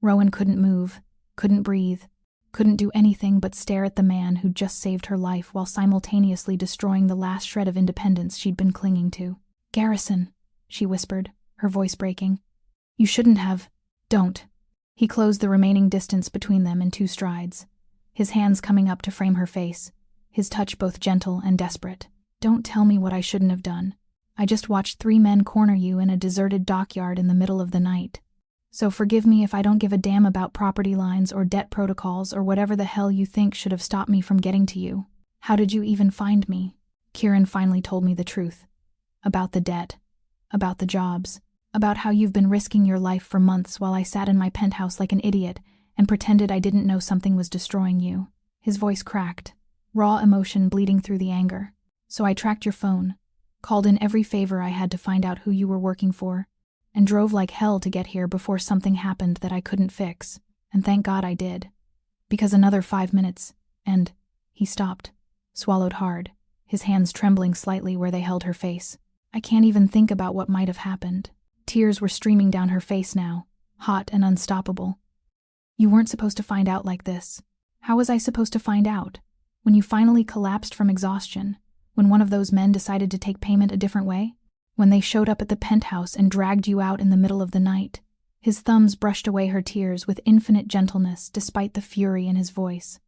Rowan couldn't move, couldn't breathe, couldn't do anything but stare at the man who'd just saved her life while simultaneously destroying the last shred of independence she'd been clinging to. Garrison, she whispered, her voice breaking. You shouldn't have. Don't. He closed the remaining distance between them in 2 strides, his hands coming up to frame her face, his touch both gentle and desperate. Don't tell me what I shouldn't have done. I just watched 3 men corner you in a deserted dockyard in the middle of the night. So forgive me if I don't give a damn about property lines or debt protocols or whatever the hell you think should have stopped me from getting to you. How did you even find me? Kieran finally told me the truth. About the debt. About the jobs. About how you've been risking your life for months while I sat in my penthouse like an idiot and pretended I didn't know something was destroying you. His voice cracked, raw emotion bleeding through the anger. So I tracked your phone, called in every favor I had to find out who you were working for, and drove like hell to get here before something happened that I couldn't fix. And thank God I did. Because another 5 minutes, and... He stopped, swallowed hard, his hands trembling slightly where they held her face. I can't even think about what might have happened. Tears were streaming down her face now, hot and unstoppable. You weren't supposed to find out like this. How was I supposed to find out? When you finally collapsed from exhaustion? When one of those men decided to take payment a different way? When they showed up at the penthouse and dragged you out in the middle of the night? His thumbs brushed away her tears with infinite gentleness despite the fury in his voice.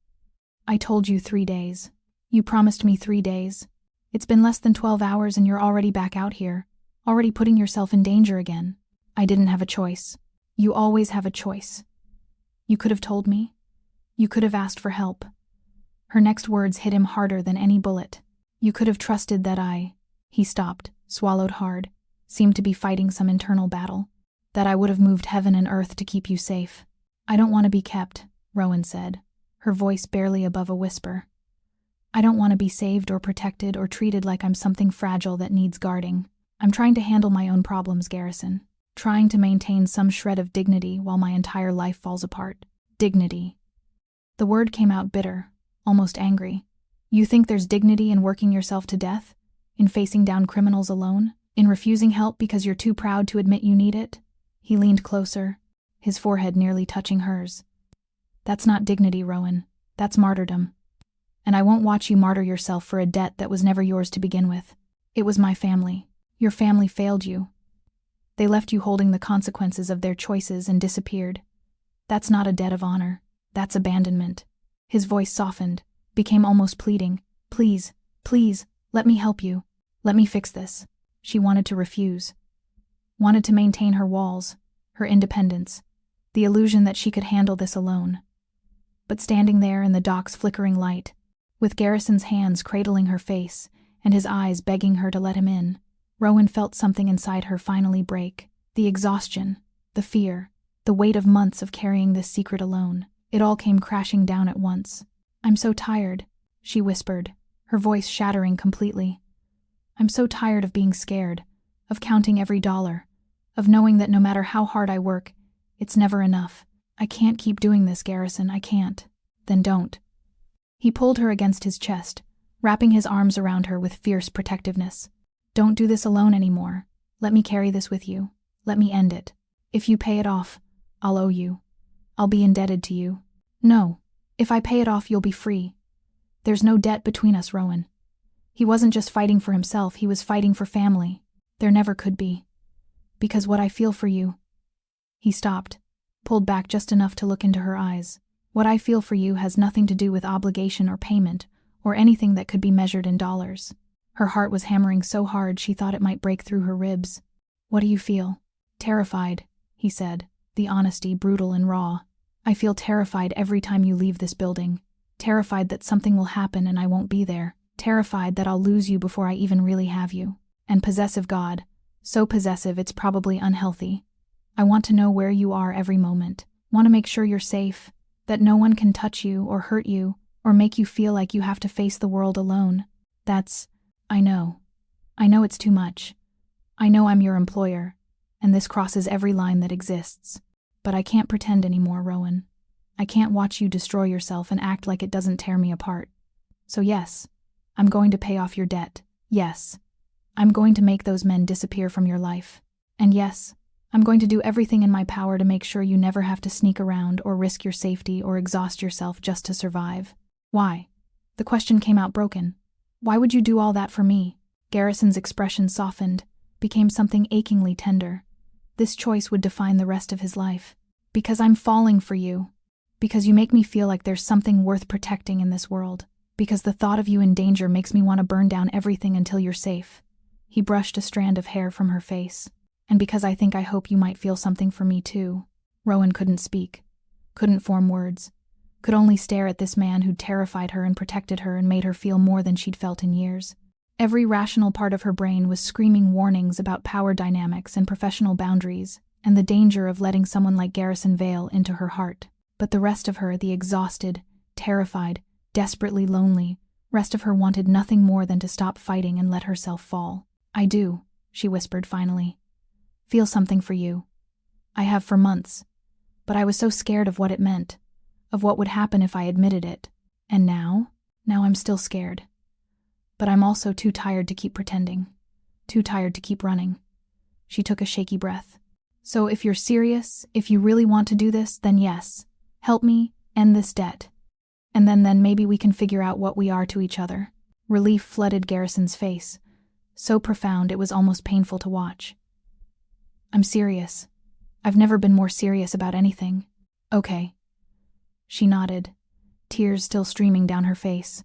I told you 3 days. You promised me 3 days. It's been less than 12 hours and you're already back out here, already putting yourself in danger again. I didn't have a choice. You always have a choice. You could have told me. You could have asked for help. Her next words hit him harder than any bullet. You could have trusted that He stopped, swallowed hard, seemed to be fighting some internal battle. That I would have moved heaven and earth to keep you safe. I don't want to be kept, Rowan said, her voice barely above a whisper. I don't want to be saved or protected or treated like I'm something fragile that needs guarding. I'm trying to handle my own problems, Garrison. Trying to maintain some shred of dignity while my entire life falls apart. Dignity. The word came out bitter, almost angry. You think there's dignity in working yourself to death? In facing down criminals alone? In refusing help because you're too proud to admit you need it? He leaned closer, his forehead nearly touching hers. That's not dignity, Rowan. That's martyrdom. And I won't watch you martyr yourself for a debt that was never yours to begin with. It was my family. Your family failed you. They left you holding the consequences of their choices and disappeared. That's not a debt of honor. That's abandonment. His voice softened, became almost pleading. Please, please, let me help you. Let me fix this. She wanted to refuse. wanted to maintain her walls, her independence, the illusion that she could handle this alone. But standing there in the dock's flickering light, with Garrison's hands cradling her face and his eyes begging her to let him in, Rowan felt something inside her finally break. The exhaustion, the fear, the weight of months of carrying this secret alone. It all came crashing down at once. "I'm so tired," she whispered, her voice shattering completely. "I'm so tired of being scared, of counting every dollar, of knowing that no matter how hard I work, it's never enough. I can't keep doing this, Garrison, I can't." "Then don't." He pulled her against his chest, wrapping his arms around her with fierce protectiveness. "Don't do this alone anymore. Let me carry this with you. Let me end it. If you pay it off, I'll owe you. I'll be indebted to you." "No. If I pay it off, you'll be free. There's no debt between us, Rowan." He wasn't just fighting for himself, he was fighting for family. There never could be. "Because what I feel for you—" He stopped, pulled back just enough to look into her eyes. "What I feel for you has nothing to do with obligation or payment, or anything that could be measured in dollars." Her heart was hammering so hard she thought it might break through her ribs. "What do you feel?" "Terrified," he said, the honesty brutal and raw. "I feel terrified every time you leave this building. Terrified that something will happen and I won't be there. Terrified that I'll lose you before I even really have you. And possessive, God. So possessive it's probably unhealthy. I want to know where you are every moment. Want to make sure you're safe, that no one can touch you or hurt you or make you feel like you have to face the world alone. I know. I know it's too much. I know I'm your employer, and this crosses every line that exists. But I can't pretend anymore, Rowan. I can't watch you destroy yourself and act like it doesn't tear me apart. So yes, I'm going to pay off your debt. Yes, I'm going to make those men disappear from your life. And yes, I'm going to do everything in my power to make sure you never have to sneak around or risk your safety or exhaust yourself just to survive." "Why?" The question came out broken. "Why would you do all that for me?" Garrison's expression softened, became something achingly tender. This choice would define the rest of his life. "Because I'm falling for you. Because you make me feel like there's something worth protecting in this world. Because the thought of you in danger makes me want to burn down everything until you're safe." He brushed a strand of hair from her face. "And because I hope you might feel something for me too." Rowan couldn't speak, couldn't form words, could only stare at this man who'd terrified her and protected her and made her feel more than she'd felt in years. Every rational part of her brain was screaming warnings about power dynamics and professional boundaries, and the danger of letting someone like Garrison Vale into her heart. But the rest of her, the exhausted, terrified, desperately lonely, rest of her wanted nothing more than to stop fighting and let herself fall. "I do," she whispered finally. "Feel something for you. I have for months. But I was so scared of what it meant, of what would happen if I admitted it. And now I'm still scared. But I'm also too tired to keep pretending. Too tired to keep running." She took a shaky breath. "So if you're serious, if you really want to do this, then yes. Help me end this debt. And then maybe we can figure out what we are to each other." Relief flooded Garrison's face, so profound it was almost painful to watch. "I'm serious. I've never been more serious about anything." "Okay." She nodded, tears still streaming down her face.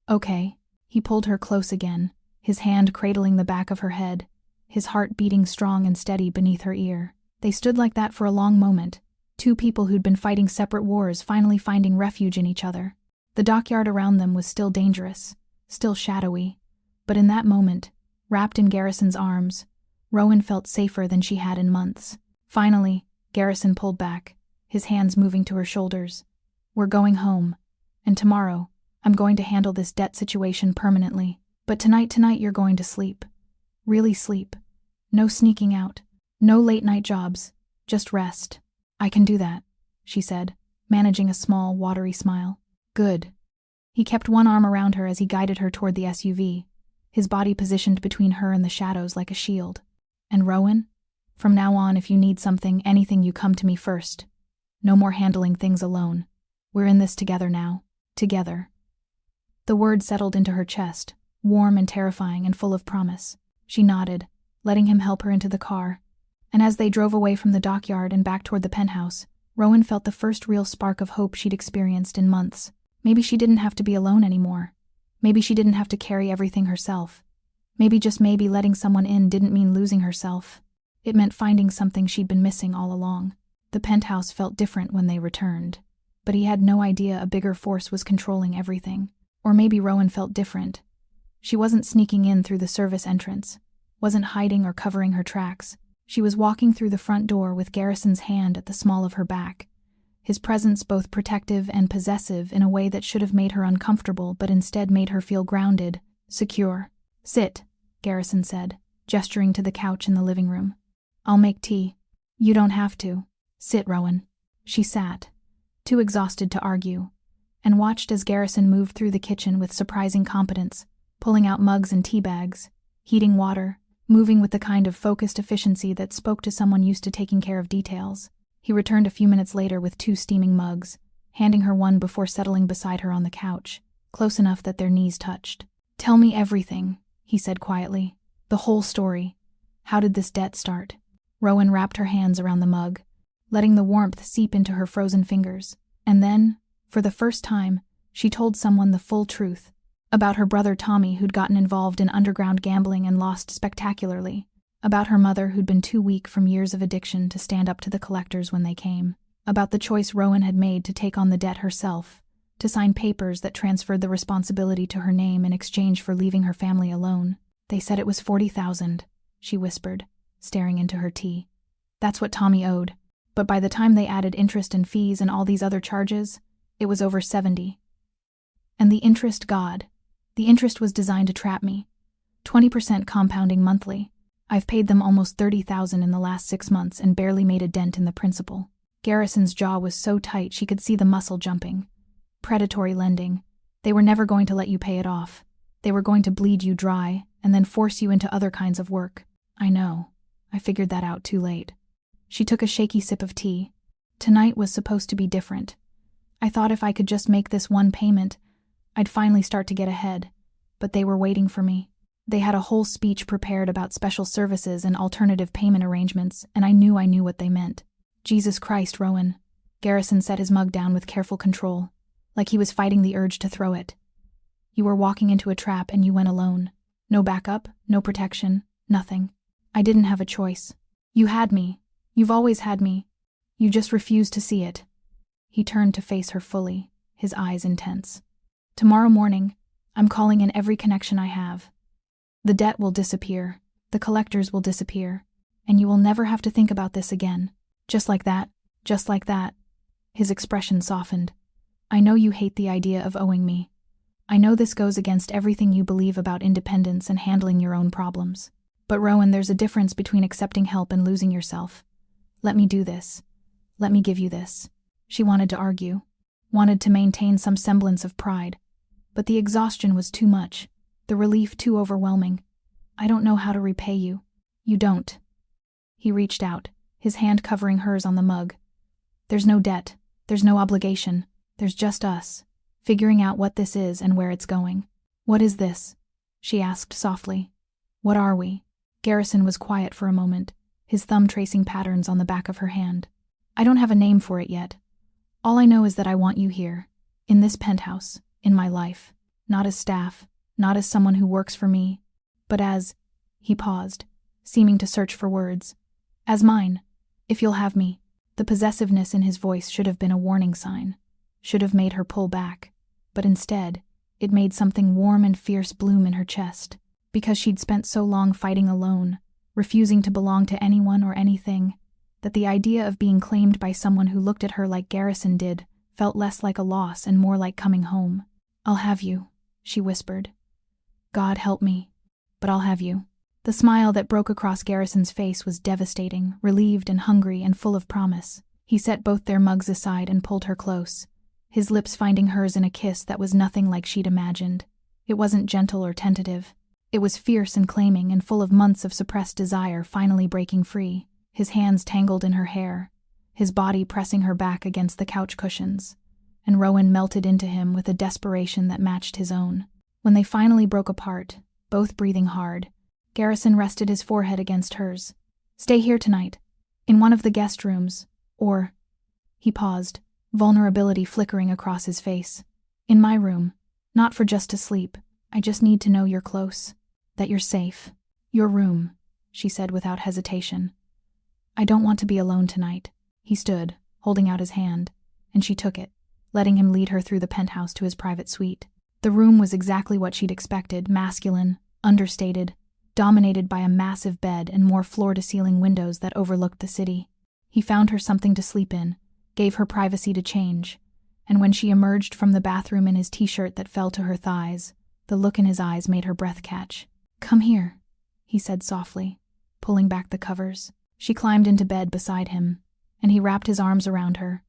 "Okay." He pulled her close again, his hand cradling the back of her head, his heart beating strong and steady beneath her ear. They stood like that for a long moment, two people who'd been fighting separate wars finally finding refuge in each other. The dockyard around them was still dangerous, still shadowy, but in that moment, wrapped in Garrison's arms, Rowan felt safer than she had in months. Finally, Garrison pulled back, his hands moving to her shoulders. "We're going home, and tomorrow, I'm going to handle this debt situation permanently. But tonight you're going to sleep. Really sleep. No sneaking out. No late-night jobs. Just rest." "I can do that," she said, managing a small, watery smile. "Good." He kept one arm around her as he guided her toward the SUV, his body positioned between her and the shadows like a shield. "And Rowan, from now on if you need something, anything, you come to me first. No more handling things alone. We're in this together now. Together." The word settled into her chest, warm and terrifying and full of promise. She nodded, letting him help her into the car. And as they drove away from the dockyard and back toward the penthouse, Rowan felt the first real spark of hope she'd experienced in months. Maybe she didn't have to be alone anymore. Maybe she didn't have to carry everything herself. Maybe, just maybe, letting someone in didn't mean losing herself. It meant finding something she'd been missing all along. The penthouse felt different when they returned, but he had no idea a bigger force was controlling everything. Or maybe Rowan felt different. She wasn't sneaking in through the service entrance, wasn't hiding or covering her tracks. She was walking through the front door with Garrison's hand at the small of her back, his presence both protective and possessive in a way that should have made her uncomfortable but instead made her feel grounded, secure. "Sit," Garrison said, gesturing to the couch in the living room. "I'll make tea." "You don't have to. Sit, Rowan." She sat, too exhausted to argue, and watched as Garrison moved through the kitchen with surprising competence, pulling out mugs and tea bags, heating water, moving with the kind of focused efficiency that spoke to someone used to taking care of details. He returned a few minutes later with 2 steaming mugs, handing her one before settling beside her on the couch, close enough that their knees touched. "Tell me everything," he said quietly. "The whole story. How did this debt start?" Rowan wrapped her hands around the mug, letting the warmth seep into her frozen fingers. And then, for the first time, she told someone the full truth about her brother Tommy, who'd gotten involved in underground gambling and lost spectacularly, about her mother who'd been too weak from years of addiction to stand up to the collectors when they came, about the choice Rowan had made to take on the debt herself, to sign papers that transferred the responsibility to her name in exchange for leaving her family alone. "They said it was 40,000, she whispered, staring into her tea. "That's what Tommy owed. But by the time they added interest and fees and all these other charges, it was over 70. And the interest, God. The interest was designed to trap me. 20% compounding monthly. I've paid them almost 30,000 in the last 6 months and barely made a dent in the principal." Garrison's jaw was so tight she could see the muscle jumping. Predatory lending. They were never going to let you pay it off. They were going to bleed you dry and then force you into other kinds of work. "I know. I figured that out too late." She took a shaky sip of tea. "Tonight was supposed to be different. I thought if I could just make this one payment, I'd finally start to get ahead. But they were waiting for me. They had a whole speech prepared about special services and alternative payment arrangements, and I knew what they meant." "Jesus Christ, Rowan." Garrison set his mug down with careful control, like he was fighting the urge to throw it. "You were walking into a trap and you went alone. No backup, no protection, nothing. I didn't have a choice. You had me. You've always had me. You just refused to see it." He turned to face her fully, his eyes intense. "Tomorrow morning, I'm calling in every connection I have. The debt will disappear, the collectors will disappear, and you will never have to think about this again. Just like that, just like that." His expression softened. "I know you hate the idea of owing me. I know this goes against everything you believe about independence and handling your own problems. But Rowan, there's a difference between accepting help and losing yourself. Let me do this. Let me give you this." She wanted to argue, wanted to maintain some semblance of pride, but the exhaustion was too much, the relief too overwhelming. "I don't know how to repay you." "You don't." He reached out, his hand covering hers on the mug. "There's no debt, there's no obligation, there's just us, figuring out what this is and where it's going." "What is this?" she asked softly. "What are we?" Garrison was quiet for a moment, his thumb tracing patterns on the back of her hand. "I don't have a name for it yet. All I know is that I want you here, in this penthouse, in my life, not as staff, not as someone who works for me, but as—" he paused, seeming to search for words. "As mine, if you'll have me." The possessiveness in his voice should have been a warning sign, should have made her pull back, but instead, it made something warm and fierce bloom in her chest, because she'd spent so long fighting alone, refusing to belong to anyone or anything, that the idea of being claimed by someone who looked at her like Garrison did felt less like a loss and more like coming home. "I'll have you," she whispered. "God help me, but I'll have you." The smile that broke across Garrison's face was devastating, relieved and hungry and full of promise. He set both their mugs aside and pulled her close, his lips finding hers in a kiss that was nothing like she'd imagined. It wasn't gentle or tentative. It was fierce and claiming and full of months of suppressed desire finally breaking free, his hands tangled in her hair, his body pressing her back against the couch cushions, and Rowan melted into him with a desperation that matched his own. When they finally broke apart, both breathing hard, Garrison rested his forehead against hers. "Stay here tonight, in one of the guest rooms, or—" He paused, vulnerability flickering across his face. "In my room, not for just to sleep. I just need to know you're close, that you're safe." "Your room," she said without hesitation. I don't want to be alone tonight. He stood, holding out his hand, and she took it, letting him lead her through the penthouse to his private suite. The room was exactly what she'd expected, masculine, understated, dominated by a massive bed and more floor-to-ceiling windows that overlooked the city. He found her something to sleep in, gave her privacy to change, and when she emerged from the bathroom in his t-shirt that fell to her thighs, the look in his eyes made her breath catch. "Come here," he said softly, pulling back the covers. She climbed into bed beside him, and he wrapped his arms around her,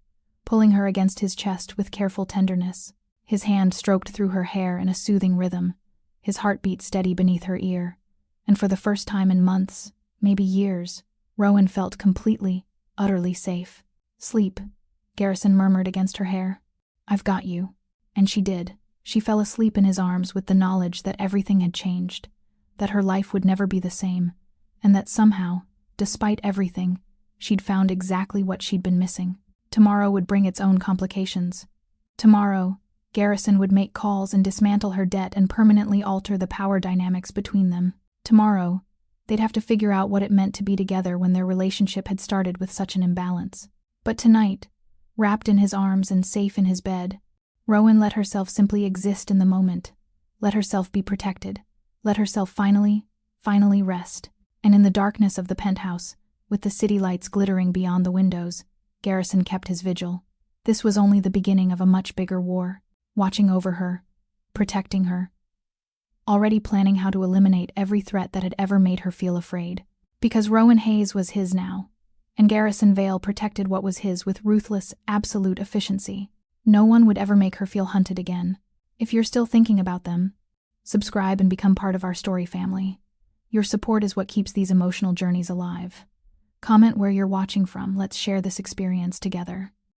pulling her against his chest with careful tenderness. His hand stroked through her hair in a soothing rhythm, his heartbeat steady beneath her ear, and for the first time in months, maybe years, Rowan felt completely, utterly safe. "Sleep," Garrison murmured against her hair. "I've got you." And she did. She fell asleep in his arms with the knowledge that everything had changed, that her life would never be the same, and that somehow, despite everything, she'd found exactly what she'd been missing. Tomorrow would bring its own complications. Tomorrow, Garrison would make calls and dismantle her debt and permanently alter the power dynamics between them. Tomorrow, they'd have to figure out what it meant to be together when their relationship had started with such an imbalance. But tonight, wrapped in his arms and safe in his bed, Rowan let herself simply exist in the moment, let herself be protected, let herself finally rest. And in the darkness of the penthouse, with the city lights glittering beyond the windows, Garrison kept his vigil. This was only the beginning of a much bigger war, watching over her, protecting her, already planning how to eliminate every threat that had ever made her feel afraid. Because Rowan Hayes was his now, and Garrison Vale protected what was his with ruthless, absolute efficiency. No one would ever make her feel hunted again. If you're still thinking about them, subscribe and become part of our story family. Your support is what keeps these emotional journeys alive. Comment where you're watching from. Let's share this experience together.